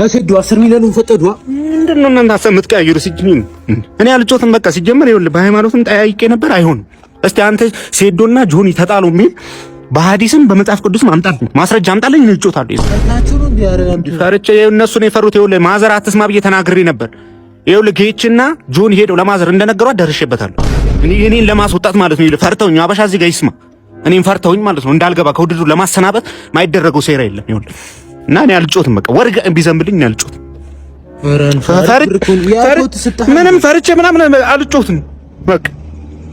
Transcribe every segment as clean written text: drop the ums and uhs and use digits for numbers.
አሰዱ 10 ሚሊዮን ፈጠዱ ምንድነው እናንተ አሰምት ቀያየሩ ሲጅኝ እኔ አልጮትም በቃ ሲጀመር ይኸውልህ በሃይማኖትም ጠያይቄ ነበር አይሆንም እስቲ አንተ ሴዶና ጆኒ ተጣሉ የሚል በሐዲስም በመጽሐፍ ቅዱስም አምጣት ማስረጃ አምጣልኝ ልጮታለሁ ይስታችሁ ነው ቢያረም ፈርቼ እነሱን የፈሩት ይኸውልህ ማዘር አትስማ ብዬ ተናግሬ ነበር ይኸውልህ ጌችና ጆኒ ሄደው ለማዘር እንደነገሯት ደርሼበታለሁ እኔን ለማስወጣት ማለት ነው ይኸውልህ ፈርተውኝ አበሻ እዚህ ጋር ይስማ እኔን ፈርተውኝ ማለት ነው እንዳልገባ ከውድድሩ ለማሰናበት ማይደረገው ሴራ የለም ይኸውልህ እና እኔ አልጮትም በቃ ወርጋ ቢዘምብልኝ እኔ አልጮትም ምንም ፈርቼ ምናምን አልጮትም በቃ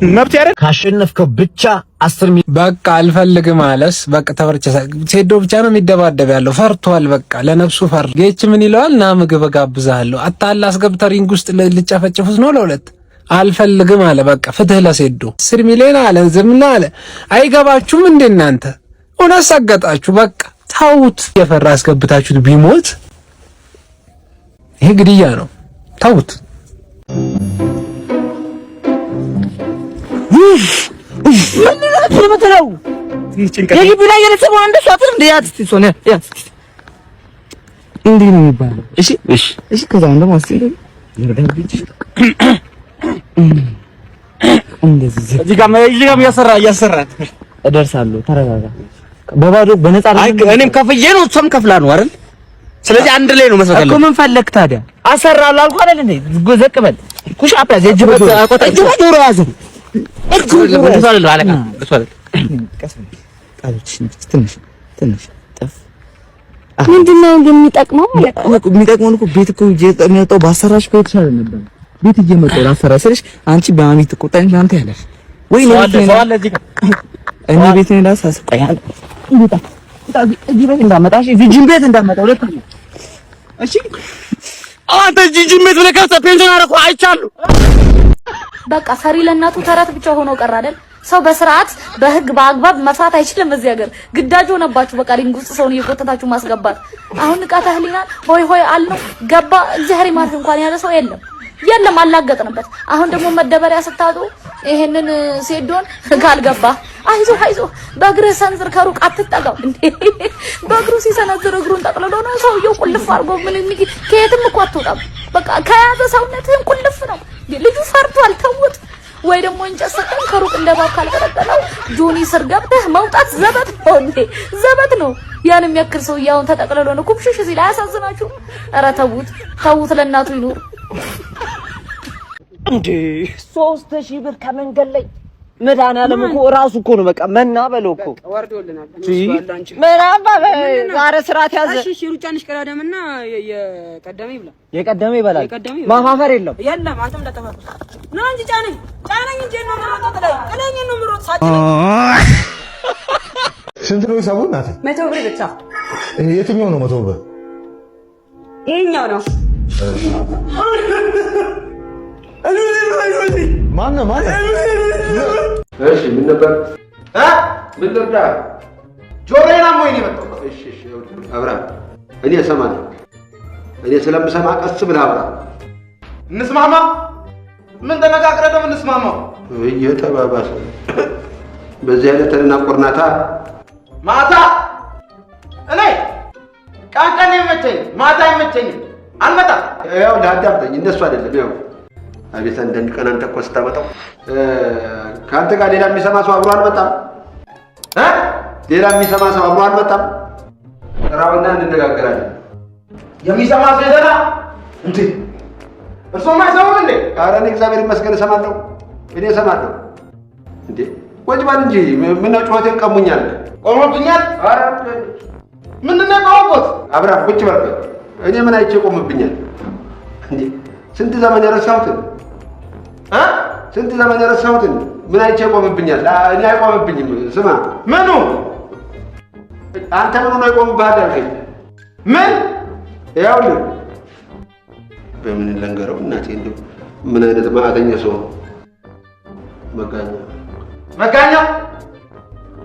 መብት ያረ ካሸነፍከው ብቻ 10 ሚሊዮን በቃ አልፈልግም አለስ በቃ ተበርቸ ሴዶ ብቻ ነው የሚደባደብ ያለው ፈርቷል በቃ ለነፍሱ ፈር ጌች ምን ይለዋል ና ምግብ ጋብዛለሁ አጣላ አስገብተሪንግ ውስጥ ልጨፈጭፉት ነው ለሁለት አልፈልግም አለ በቃ ፍትህ ለሴዶ 10 ሚሊዮን አለ ዝምና አለ አይገባችሁም እንዴ እናንተ ወናሳጋጣችሁ በቃ ታውት የፈራ አስገብታችሁት ቢሞት ይሄ ግድያ ነው ታውት ምንድነው የምትለው? የግቢ ላይ የለሰበው አንድ ሻፍር እንደ ያትስቲ ሶነ ያትስቲ እንዴ ነው የሚባለው? እሺ እሺ እሺ ከዛው እንደው ማስቲ ይረዳብኝ እዚህ ጋር እያሰራት እደርሳለሁ። ተረጋጋ። በባዶ በነፃ እኔም ከፍዬ ነው እሷም ከፍላ ነው አይደል? ስለዚህ አንድ ላይ ነው መስራት ያለው እኮ። ምን ፈለክ ታዲያ? አሰራለሁ አልኩ አይደል እንዴ? ዘቅ በል ኩሽ አፕያዝ የጅበት ዶሮ ያዘ ምንድነው የሚጠቅመው? የሚጠቅመው እኮ ቤት እኮ የሚወጣው ባሰራሽ እኮ የተሻለ ነበር። ቤት እየመጣሁ ላሰራሽ ስልሽ አንቺ በማሚ ትቆጣኝ አንተ ያለሽ ወይ ነው እኔ ቤት ነው ላሳስ ቆያል እዚህ ቤት እንዳመጣሽ ጂም ቤት እንዳመጣ ሁለት ነው። እሺ አንተ ጂም ቤት ብለህ ከፍተህ ፔንሽን አደረኩ አይቻለሁ። በቃ ፈሪ ለእናቱ ተረት ብቻ ሆኖ ቀር አይደል? ሰው በስርዓት በህግ በአግባብ መስራት አይችልም። እዚህ ሀገር ግዳጅ ሆነባችሁ። በቃ ሪንግ ውስጥ ሰውን እየቆጠታችሁ ማስገባት። አሁን ንቃተ ህሊና ሆይ ሆይ አልነው ገባ እግዚአብሔር ማለት እንኳን ያለ ሰው የለም አላገጥንበት። አሁን ደግሞ መደበሪያ ስታጡ ይሄንን ሴዶን ካልገባ አይዞ በእግርህ ሰንዝር ከሩቅ አትጠጋው እንዴ። በእግሩ ሲሰነዝር እግሩን ጠቅልሎ ነው ሰውየው ቁልፍ አድርጎ ምን ከየትም እኮ አትወጣም። በቃ ከያዘ ሰውነትህን ቁልፍ ነው። ልጁ ፈርቷል ተውት። ወይ ደግሞ እንጨት ሰጠን ከሩቅ እንደባብ ካልቀጠለው ጆኒ ስር ገብተህ መውጣት ዘበት ነው እንዴ ዘበት ነው። ያን የሚያክል ሰው ያውን ተጠቅልሎ ነው ኩብሽሽ ሲል አያሳዝናችሁም? ኧረ ተውት ለእናቱ ይኑር እንዴ። 3000 ብር ከመንገድ ላይ መድኃኒዓለም እኮ ራሱ እኮ ነው በቃ መና በለው እኮ ወርዶልናል። ምናባ ዛሬ ስራት ያዘ። እሺ ሩጫንሽ ቀዳደምና የቀደመ ይበላል። ማፋፈር የለም። አንተም ለተፈጠረ ነው እንጂ ጫነኝ እንጂ ነው ምሮጥ ቀለኝ ነው ምሮጥ ሳጭ። ስንት ነው ሂሳቡ እናቴ? 100 ብር ብቻ። የትኛው ነው 100 ብር? ይሄኛው ነው። ማነው? እሺ ምን ነበር? ምን ልርዳ? ጆሮዬን አሞኝ ነው የመጣው። እሺ አብርሃም እኔ እሰማለሁ። እኔ ስለምሰማ ቀስ ብለህ አብርሃም እንስማማ። ምን ተነጋግረን ነው የምንስማማው? እየተባባሰ በዚህ አይነት ተናቆርናታ ማታ እኔ ቀን ይመቸኝ ማታ ይመቸኝ አልመጣም። ያው ለአዳምጠኝ እንደሱ አይደለም ያው አቤት አንድ ቀን አንተ እኮ ስታመጣው ካንተ ጋር ሌላ የሚሰማ ሰው አብሮ አልመጣም። ሌላ የሚሰማ ሰው አብሮ አልመጣም። ተራውና እንነጋገራለን። የሚሰማ ሰው ይዘና እንዴ እርሶማ አይሰማም እንዴ? ኧረ እኔ እግዚአብሔር ይመስገን እሰማለሁ። እኔ እሰማለሁ እንዴ ወጅ ባል እንጂ ምነው ጩኸቴን ቀሙኛል? ቆሞብኛል? ኧረ ምንድን ነው የቆምኩት? አብራፍ ቁጭ በል። እኔ ምን አይቼ ቆምብኛል እንዴ? ስንት ዘመን የረሳሁትን ስንት ዘመን የረሳሁትን ምን አይቼ ቆምብኛል? እኔ አይቆምብኝም። ስማ ምኑ አንተ ምኑ ነው ይቆምብሃል አልከኝ? ምን ያውልህ በምን ለንገረው እናቴ እንደው ምን አይነት ማዕተኛ ሰው መጋኛ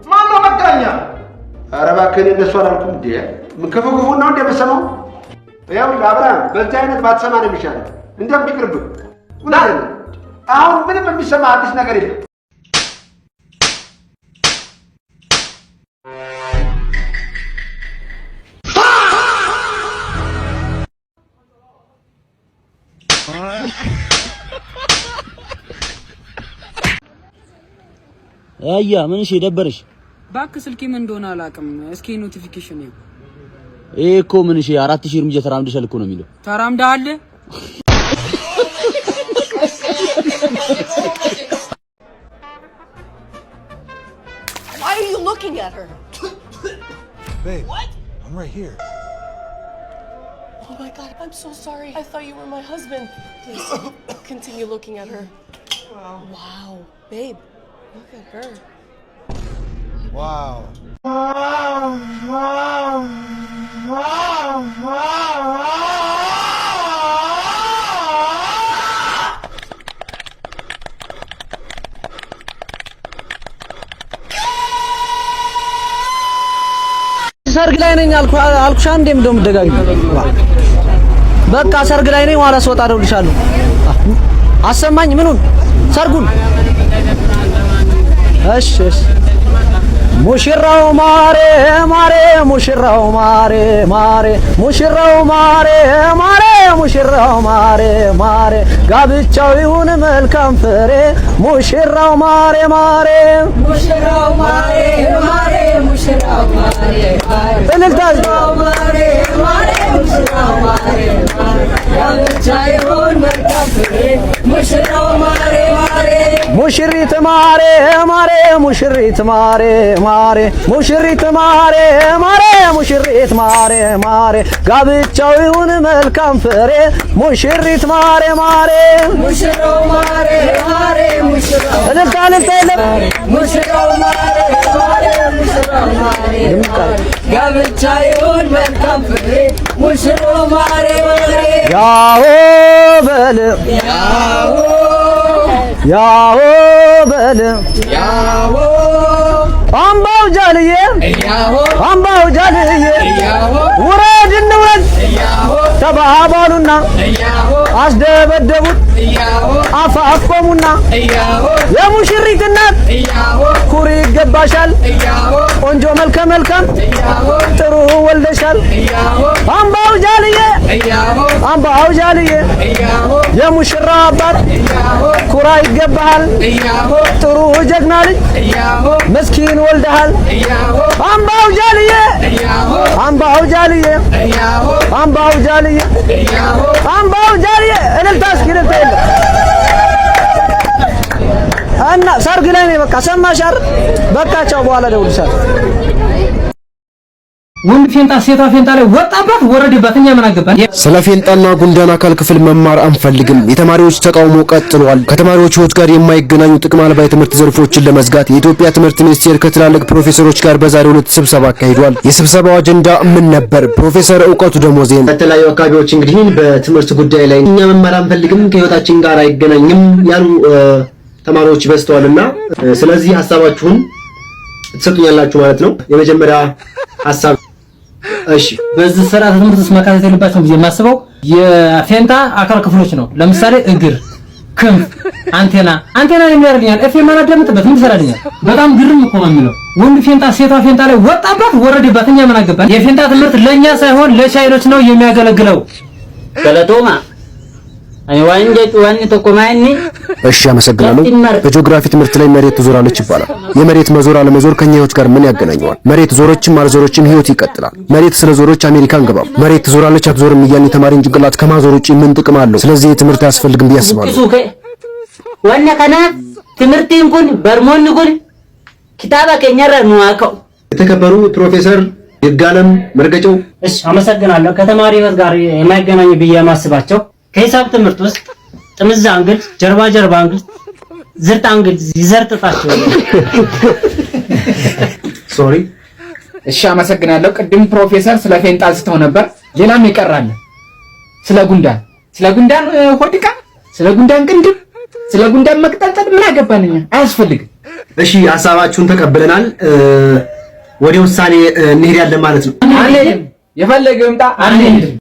ማን ነው መጋኛ? ኧረ እባክህ እንደሱ አላልኩም እንዴ። ምን ክፉ ነው እንደ የምትሰማው? ያውልህ አብርሃም በዚህ አይነት ባትሰማ ነው የሚሻለው። እንደም ቢቅርብህ አሁን ምንም የሚሰማ አዲስ ነገር የለም። አያ ምን እሺ ደበረሽ? ባክ ስልኬ ምን እንደሆነ አላውቅም። እስኪ ኖቲፊኬሽን ነው እኮ ምን እሺ 4000 እርምጃ ተራምደሻል እኮ ነው የሚለው። ተራምደሃል? Why are you looking at her? Babe, what? I'm right here. Oh my God, I'm so sorry. I thought you were my husband. Please continue looking at her. Wow. Wow. Babe, look at her. Wow. ሰርግ ላይ ነኝ አልኩሽ አንዴ እንደውም ደጋግኝ በቃ ሰርግ ላይ ነኝ ኋላ ስወጣ እደውልልሻለሁ አሰማኝ ምኑን ሰርጉን እሺ ሙሽራው ማሬ ማሬ ሙሽራው ማሬ ማሬ ሙሽራው ማሬ ማሬ ሙሽራው ማሬ ማሬ ጋብቻው ይሁን መልካም ፍሬ ሙሽራው ማሬ ማሬ ሙሽራው ማሬ ማሬ ሙሽራው ማሬ ሙሽራው ማሬ ማሬ ሙሽራው ማሬ ጋብቻው ይሁን መልካም ፍሬ ሙሽራው ማሬ ማሬ ሙሽሪት ማሬ ማሬ ሙሽሪት ማሬ ማሬ ሙሽሪት ማሬ ማሬ ሙሽሪት ማሬ ማሬ ጋብቻው ይሁን መልካም ፍሬ ሙሽሪት ማሬ ማሬ ሙሽራው ማሬ ማሬ ሙሽራው ሙሽራው ማሬ ማሬ ሙሽራው ማሬ ጋብቻው ይሁን መልካም ፍሬ ሙሽራው ማሬ ማሬ ያው በል ያው በል ያው አምባው ጃልዬ አምባው ጃልዬ ውረድ እንውረድ ተባባሉና አስደበደቡት አፋቆሙና የሙሽሪት እናት ኩሪ ይገባሻል ቆንጆ መልከ መልካም ጥሩ ወልደሻል አምባው ጃልዬ አምባው ጃልዬ የሙሽራ አባት ኩራ ይገባሃል ጥሩ ጀግና ልጅ መስኪን ወልደሃል አምባው ጃልዬ አምባው ጃልዬ አምባው ጃልዬ አምባው ጃልዬ እልልታ እስኪ እልልታ የለም እና ሰርግ ላይ ነው በቃ ሰማሽ አይደል በቃ ቻው በኋላ ደውልሻለሁ ወንድ ፌንጣ ሴቷ ፌንጣ ላይ ወጣባት ወረደባት እኛ ምን አገባን ስለ ፌንጣና ጉንዳን አካል ክፍል መማር አንፈልግም የተማሪዎች ተቃውሞ ቀጥሏል ከተማሪዎች ህይወት ጋር የማይገናኙ ጥቅም አልባ የትምህርት ዘርፎችን ለመዝጋት የኢትዮጵያ ትምህርት ሚኒስቴር ከትላልቅ ፕሮፌሰሮች ጋር በዛሬው ዕለት ስብሰባ አካሂዷል የስብሰባው አጀንዳ ምን ነበር ፕሮፌሰር እውቀቱ ደሞዜን በተለያዩ አካባቢዎች እንግዲህ በትምህርት ጉዳይ ላይ እኛ መማር አንፈልግም ከህይወታችን ጋር አይገናኝም ያሉ ተማሪዎች በስተዋልና ስለዚህ ሐሳባችሁን ትሰጡኛላችሁ ማለት ነው የመጀመሪያ ሐሳብ እሺ በዚህ ስርዓተ ትምህርት ውስጥ መካተት ያለባቸው ጊዜ ማስበው የፌንታ አካል ክፍሎች ነው ለምሳሌ እግር ክንፍ አንቴና የሚያርልኛል ኤፍኤም አላደምጥበት ምን ይሰራልኛል በጣም ግርም እኮ ነው የሚለው ወንድ ፌንታ ሴቷ ፌንታ ላይ ወጣባት ወረደባት እኛ ምን አገባን የፌንታ ትምህርት ለኛ ሳይሆን ለቻይኖች ነው የሚያገለግለው ገለቶማ ዋን ተቆማኒ እሺ አመሰግናለሁ በጂኦግራፊ ትምህርት ላይ መሬት ትዞራለች ይባላል የመሬት መዞር አለመዞር ከኛ ህይወት ጋር ምን ያገናኘዋል መሬት ዞሮችም አልዞሮችም ህይወት ይቀጥላል መሬት ስለዞሮች አሜሪካን ገባም መሬት ትዞራለች አትዞርም እያልን ተማሪን ጭንቅላት ከማዞር ውጪ ምን ጥቅም አለው ስለዚህ ትምህርት ያስፈልግም ቢያስባሉ ዋና ከና ትምህርቲን ኩን በርሞን ኩን ኪታባ ከኛራ ነው አቀው የተከበሩ ፕሮፌሰር ይጋለም መርገጨው እሺ አመሰግናለሁ ከተማሪ ህይወት ጋር የማይገናኙ በየማስባቸው ከሂሳብ ትምህርት ውስጥ ጥምዝ አንግል ጀርባ አንግል ዝርጥ አንግል ይዘርጥጣቸው ሶሪ እሺ አመሰግናለሁ ቅድም ፕሮፌሰር ስለ ፌንጣ አንስተው ነበር ሌላም ይቀራል ስለ ጉንዳን ሆድቃ ስለ ጉንዳን ቅንድብ ስለ ጉንዳን መቅጠልጠል ምን አገባንኛ አያስፈልግም እሺ ሐሳባችሁን ተቀብለናል ወደ ውሳኔ እንሄዳለን ማለት ነው አንሄድም የፈለገው ይምጣ አንሄድም